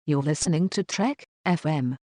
You're listening to Trek FM.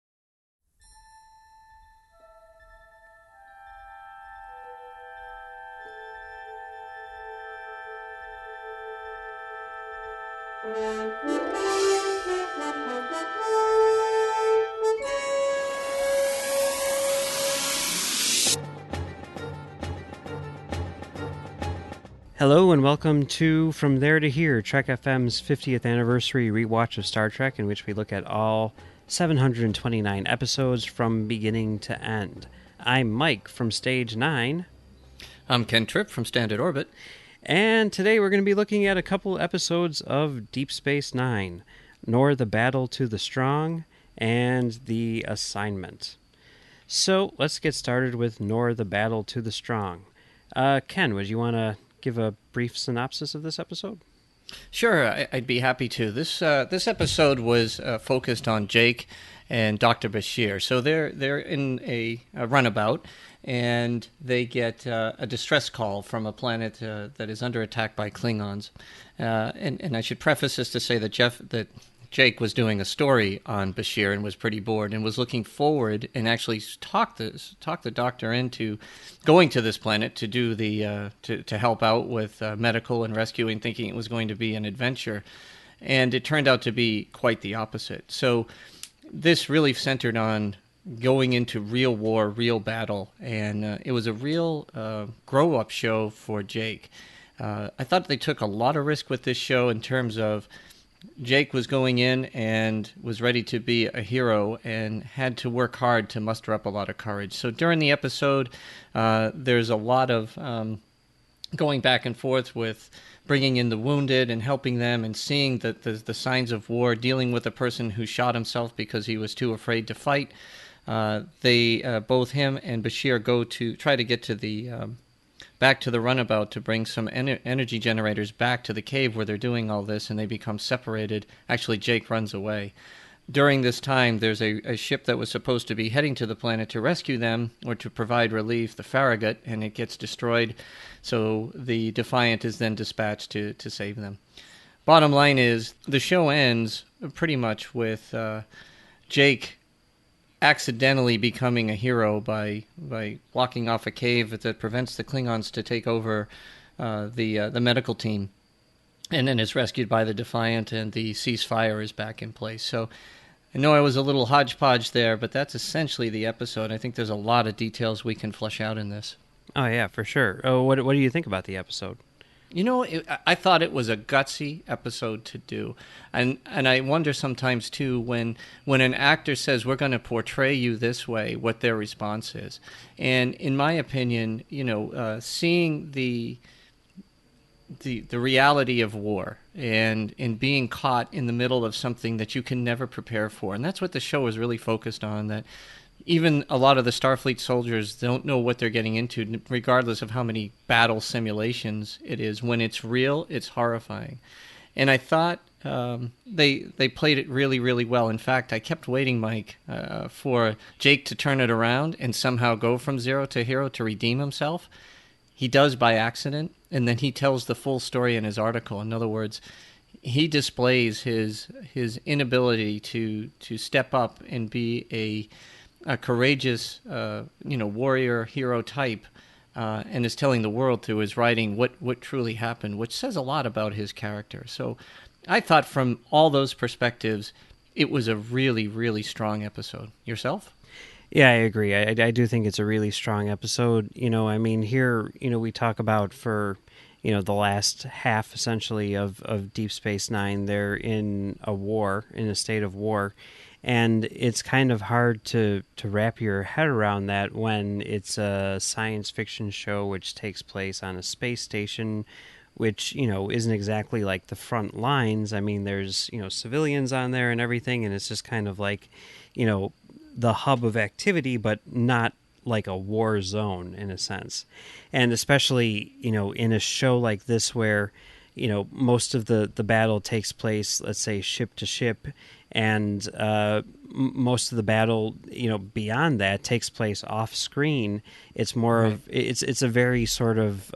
Hello and welcome to From There to Here, Trek FM's 50th Anniversary Rewatch of Star Trek, in which we look at all 729 episodes from beginning to end. I'm Mike from Stage 9. I'm Ken Tripp from Standard Orbit. And today we're going to be looking at a couple episodes of Deep Space Nine, Nor the Battle to the Strong, and The Assignment. So let's get started with Nor the Battle to the Strong. Ken, would you want to give a brief synopsis of this episode? Sure, I'd be happy to. This episode was focused on Jake and Dr. Bashir. So they're in a runabout, and they get a distress call from a planet that is under attack by Klingons. And I should preface this to say that Jake was doing a story on Bashir and was pretty bored and was looking forward and actually talked the doctor into going to this planet to do to help out with medical and rescuing, thinking it was going to be an adventure, and it turned out to be quite the opposite. So this really centered on going into real war, real battle, and it was a real grow-up show for Jake. I thought they took a lot of risk with this show in terms of Jake was going in and was ready to be a hero and had to work hard to muster up a lot of courage. So during the episode, there's a lot of going back and forth with bringing in the wounded and helping them and seeing the signs of war, dealing with a person who shot himself because he was too afraid to fight. Both him and Bashir go to try to get to the back to the runabout to bring some energy generators back to the cave where they're doing all this, and they become separated. Actually, Jake runs away. During this time, there's a ship that was supposed to be heading to the planet to rescue them or to provide relief, the Farragut, and it gets destroyed. So the Defiant is then dispatched to save them. Bottom line is, the show ends pretty much with Jake accidentally becoming a hero by blocking off a cave that prevents the Klingons to take over the medical team, and then is rescued by the Defiant, and the ceasefire is back in place. So I know I was a little hodgepodge there, but that's essentially the episode. I think there's a lot of details we can flesh out in this. Oh yeah, for sure. Oh, what do you think about the episode? You know, I thought it was a gutsy episode to do. And I wonder sometimes, too, when an actor says, we're going to portray you this way, what their response is. And in my opinion, seeing the reality of war and being caught in the middle of something that you can never prepare for. And that's what the show is really focused on, that even a lot of the Starfleet soldiers don't know what they're getting into, regardless of how many battle simulations it is. When it's real, it's horrifying. And I thought they played it really, really well. In fact, I kept waiting, Mike, for Jake to turn it around and somehow go from zero to hero to redeem himself. He does by accident, and then he tells the full story in his article. In other words, he displays his inability to step up and be a courageous, warrior hero type, and is telling the world through his writing what truly happened, which says a lot about his character. So I thought from all those perspectives, it was a really, really strong episode. Yourself? Yeah, I agree. I do think it's a really strong episode. Here, we talk about for, the last half, essentially, of Deep Space Nine, they're in a state of war. And it's kind of hard to wrap your head around that when it's a science fiction show which takes place on a space station, which, isn't exactly like the front lines. I mean, there's, civilians on there and everything, and it's just kind of like, the hub of activity, but not like a war zone in a sense. And especially, in a show like this where, most of the battle takes place, let's say, ship to ship, and most of the battle, beyond that takes place off screen. It's more of it's a very sort of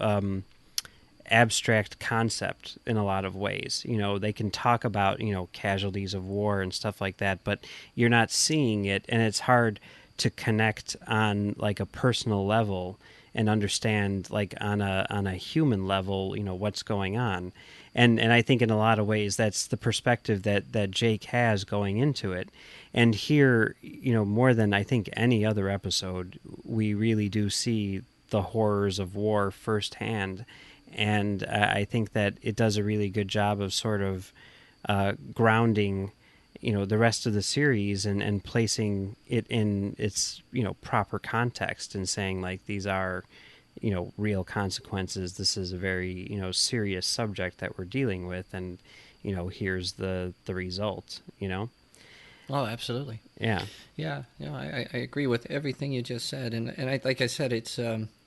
abstract concept in a lot of ways. They can talk about, casualties of war and stuff like that, but you're not seeing it, and it's hard to connect on like a personal level and understand like on a human level, what's going on. And I think in a lot of ways that's the perspective that Jake has going into it. And here, more than I think any other episode, we really do see the horrors of war firsthand. And I think that it does a really good job of sort of grounding, the rest of the series and placing it in its, proper context and saying like these are, real consequences. This is a very, serious subject that we're dealing with, and, here's the result, Oh, absolutely. Yeah. Yeah, I agree with everything you just said, and like I said, it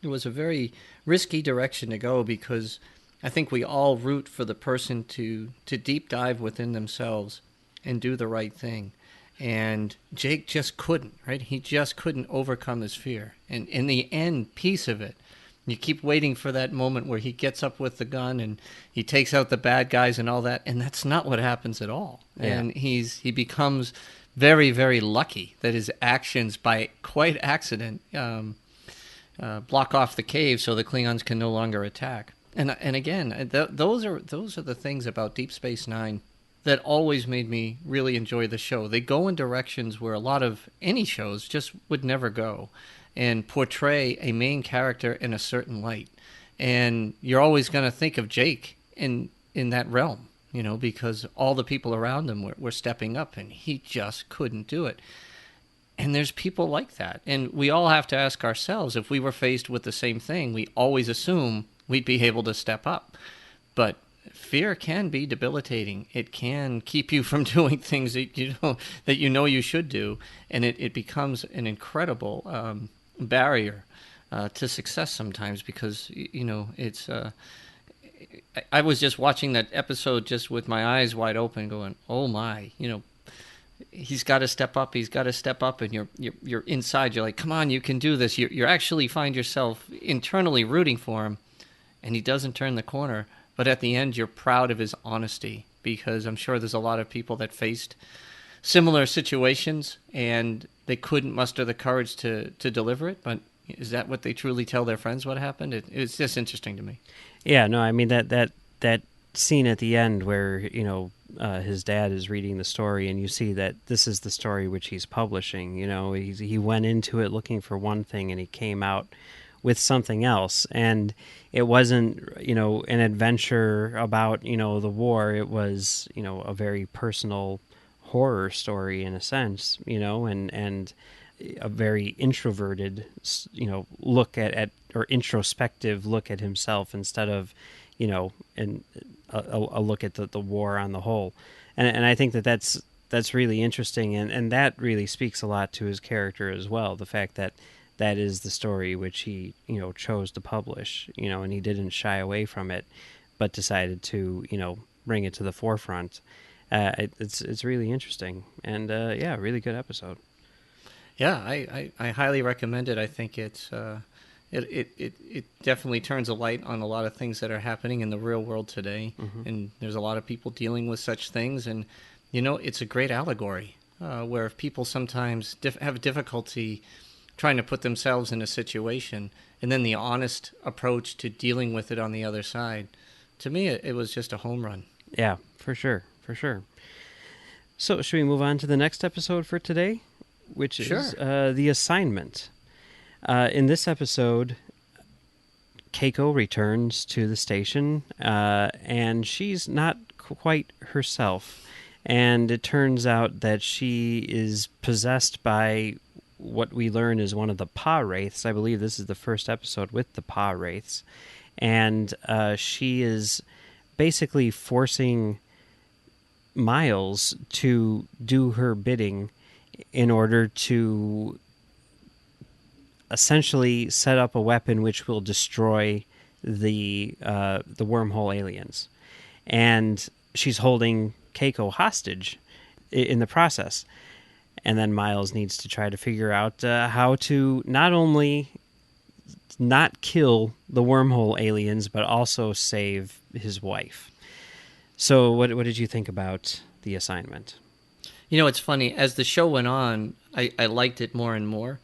was a very risky direction to go, because I think we all root for the person to deep dive within themselves and do the right thing, and Jake just couldn't. Right, he just couldn't overcome his fear, and in the end piece of it, you keep waiting for that moment where he gets up with the gun and he takes out the bad guys and all that, and that's not what happens at all. Yeah. And he becomes very, very lucky that his actions, by quite accident, block off the cave so the Klingons can no longer attack. And again, those are the things about Deep Space Nine that always made me really enjoy the show. They go in directions where a lot of any shows just would never go, and portray a main character in a certain light. And you're always going to think of Jake in that realm, because all the people around him were stepping up, and he just couldn't do it. And there's people like that. And we all have to ask ourselves, if we were faced with the same thing, we always assume we'd be able to step up. But fear can be debilitating. It can keep you from doing things that you should do, and it becomes an incredible barrier to success sometimes, because it's. I was just watching that episode just with my eyes wide open, going, "Oh my!" He's got to step up. He's got to step up, and you're inside. You're like, "Come on, you can do this." You actually find yourself internally rooting for him, and he doesn't turn the corner. But at the end, you're proud of his honesty, because I'm sure there's a lot of people that faced similar situations and they couldn't muster the courage to deliver it. But is that what they truly tell their friends what happened? It's just interesting to me. Yeah, no, I mean that scene at the end where his dad is reading the story, and you see that this is the story which he's publishing. He went into it looking for one thing, and he came out with something else, and it wasn't an adventure about the war. It was a very personal horror story in a sense, and a very introverted look at or introspective look at himself, instead of and a look at the war on the whole. And I think that's really interesting, and that really speaks a lot to his character as well, the fact that is the story which he chose to publish, and he didn't shy away from it, but decided to bring it to the forefront. It's really interesting, and really good episode. Yeah, I highly recommend it. I think it's it definitely turns a light on a lot of things that are happening in the real world today, and there's a lot of people dealing with such things, and it's a great allegory where people sometimes have difficulty trying to put themselves in a situation, and then the honest approach to dealing with it on the other side. To me, it was just a home run. Yeah, for sure. So should we move on to the next episode for today, which is The Assignment? In this episode, Keiko returns to the station, and she's not quite herself, and it turns out that she is possessed by what we learn is one of the Pah-wraiths. I believe this is the first episode with the Pah-wraiths, and she is basically forcing Miles to do her bidding in order to essentially set up a weapon which will destroy the wormhole aliens, and she's holding Keiko hostage in the process. And then Miles needs to try to figure out how to not only not kill the wormhole aliens, but also save his wife. So what did you think about the assignment? It's funny. As the show went on, I liked it more and more.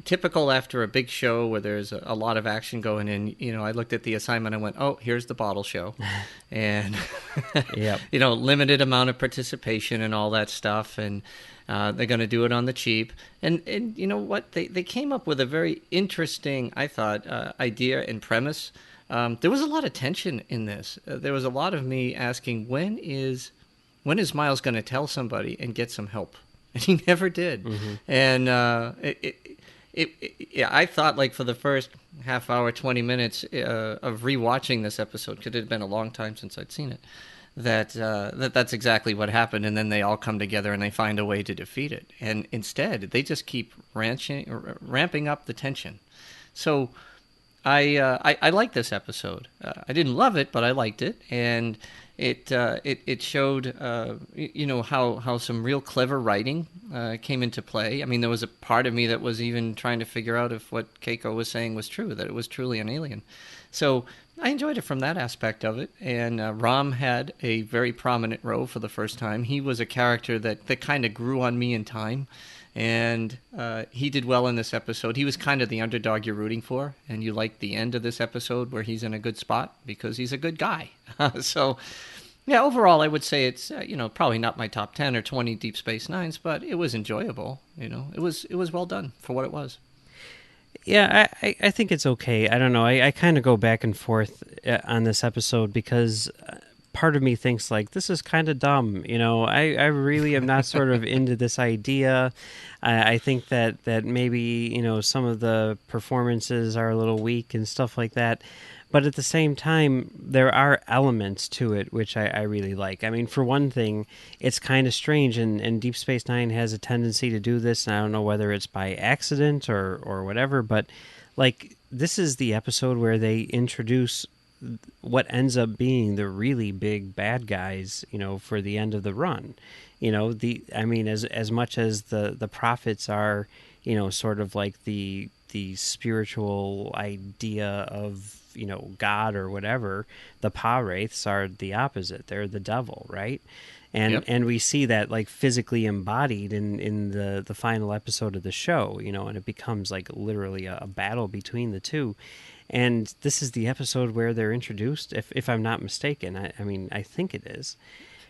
Typical after a big show where there's a lot of action going in, I looked at the assignment and went, oh, here's the bottle show. And, Yep. Limited amount of participation and all that stuff. And they're going to do it on the cheap. And you know what? They came up with a very interesting, I thought, idea and premise. There was a lot of tension in this. There was a lot of me asking, when is Miles going to tell somebody and get some help? And he never did. Mm-hmm. And I thought, like, for the first half hour, 20 minutes of rewatching this episode, because it had been a long time since I'd seen it, that's exactly what happened. And then they all come together and they find a way to defeat it. And instead, they just keep ramping up the tension. So I liked this episode. I didn't love it, but I liked it. And it showed, how some real clever writing came into play. I mean, there was a part of me that was even trying to figure out if what Keiko was saying was true, that it was truly an alien. So I enjoyed it from that aspect of it. And Ram had a very prominent role for the first time. He was a character that kind of grew on me in time. And he did well in this episode. He was kind of the underdog you're rooting for, and you like the end of this episode where he's in a good spot because he's a good guy. So, yeah, overall, I would say it's probably not my top 10 or 20 Deep Space Nines, but it was enjoyable. It was well done for what it was. Yeah, I think it's okay. I don't know. I kind of go back and forth on this episode because part of me thinks, like, this is kind of dumb. I really am not sort of into this idea. I think that maybe, some of the performances are a little weak and stuff like that. But at the same time, there are elements to it which I really like. I mean, for one thing, it's kind of strange, and Deep Space Nine has a tendency to do this, and I don't know whether it's by accident or whatever, but, like, this is the episode where they introduce what ends up being the really big bad guys, for the end of the run. As much as the prophets are, sort of like the spiritual idea of, God or whatever, the Pah-wraiths are the opposite. They're the devil, right? And Yep. and we see that, like, physically embodied in the final episode of the show, and it becomes like literally a battle between the two. And this is the episode where they're introduced, if I'm not mistaken. I think it is.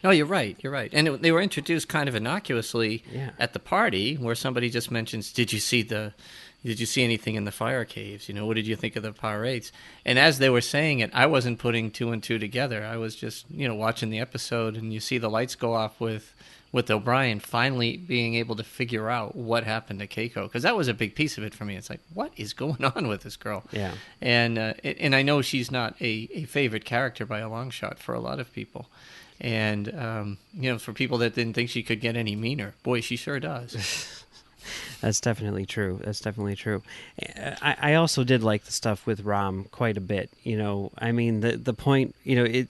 No, you're right. And they were introduced kind of innocuously Yeah. at the party, where somebody just mentions, Did you see anything in the fire caves? What did you think of the Pah-wraiths? And as they were saying it, I wasn't putting two and two together. I was just, watching the episode, and you see the lights go off with O'Brien finally being able to figure out what happened to Keiko, because that was a big piece of it for me. It's like, what is going on with this girl? Yeah. And I know she's not a favorite character by a long shot for a lot of people. And, for people that didn't think she could get any meaner, boy, she sure does. That's definitely true. I also did like the stuff with Ram quite a bit. The point,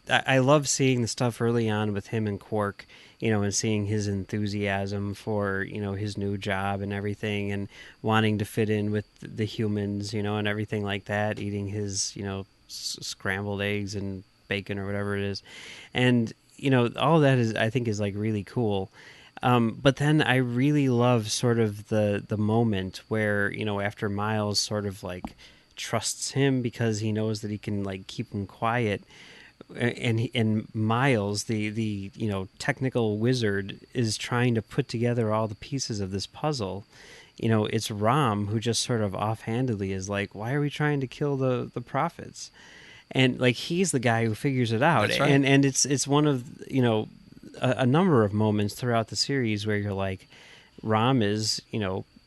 I love seeing the stuff early on with him and Quark, and seeing his enthusiasm for, his new job and everything, and wanting to fit in with the humans, and everything like that, eating his, scrambled eggs and bacon or whatever it is. And, all that I think is like really cool. But then I really love sort of the moment where, after Miles sort of like trusts him because he knows that he can, like, keep him quiet, and Miles, the technical wizard, is trying to put together all the pieces of this puzzle. It's Ram who just sort of offhandedly is like, why are we trying to kill the prophets? And, like, he's the guy who figures it out. That's right. And it's one of, a number of moments throughout the series where you're like, Ram is,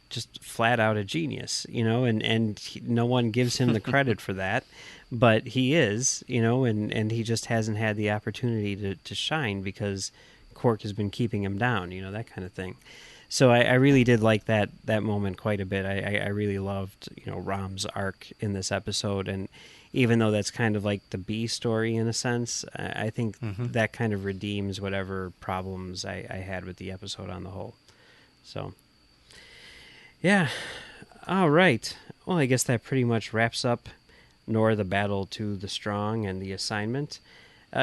just flat out a genius, and no one gives him the credit for that, but he is, and he just hasn't had the opportunity to shine because Quark has been keeping him down, that kind of thing. So I really did like that moment quite a bit. I really loved, Ram's arc in this episode, and even though that's kind of like the B story in a sense, I think that kind of redeems whatever problems I had with the episode on the whole. So, yeah. All right. Well, I guess that pretty much wraps up Nor the Battle to the Strong and the assignment.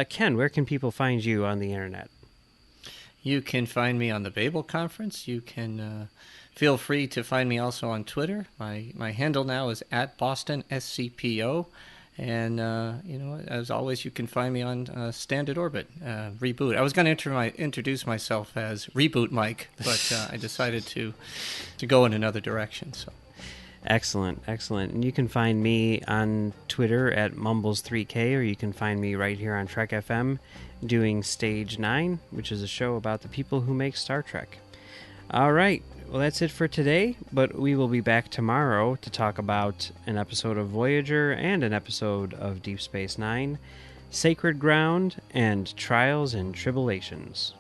Ken, where can people find you on the internet? You can find me on the Babel Conference. You can feel free to find me also on Twitter. My handle now is @BostonSCPO. And, as always, you can find me on Standard Orbit, Reboot. I was going to introduce myself as Reboot Mike, but I decided to go in another direction. So, Excellent. And you can find me on Twitter @Mumbles3K, or you can find me right here on Trek FM doing Stage 9, which is a show about the people who make Star Trek. All right. Well, that's it for today, but we will be back tomorrow to talk about an episode of Voyager and an episode of Deep Space Nine, Sacred Ground, and Trials and Tribulations.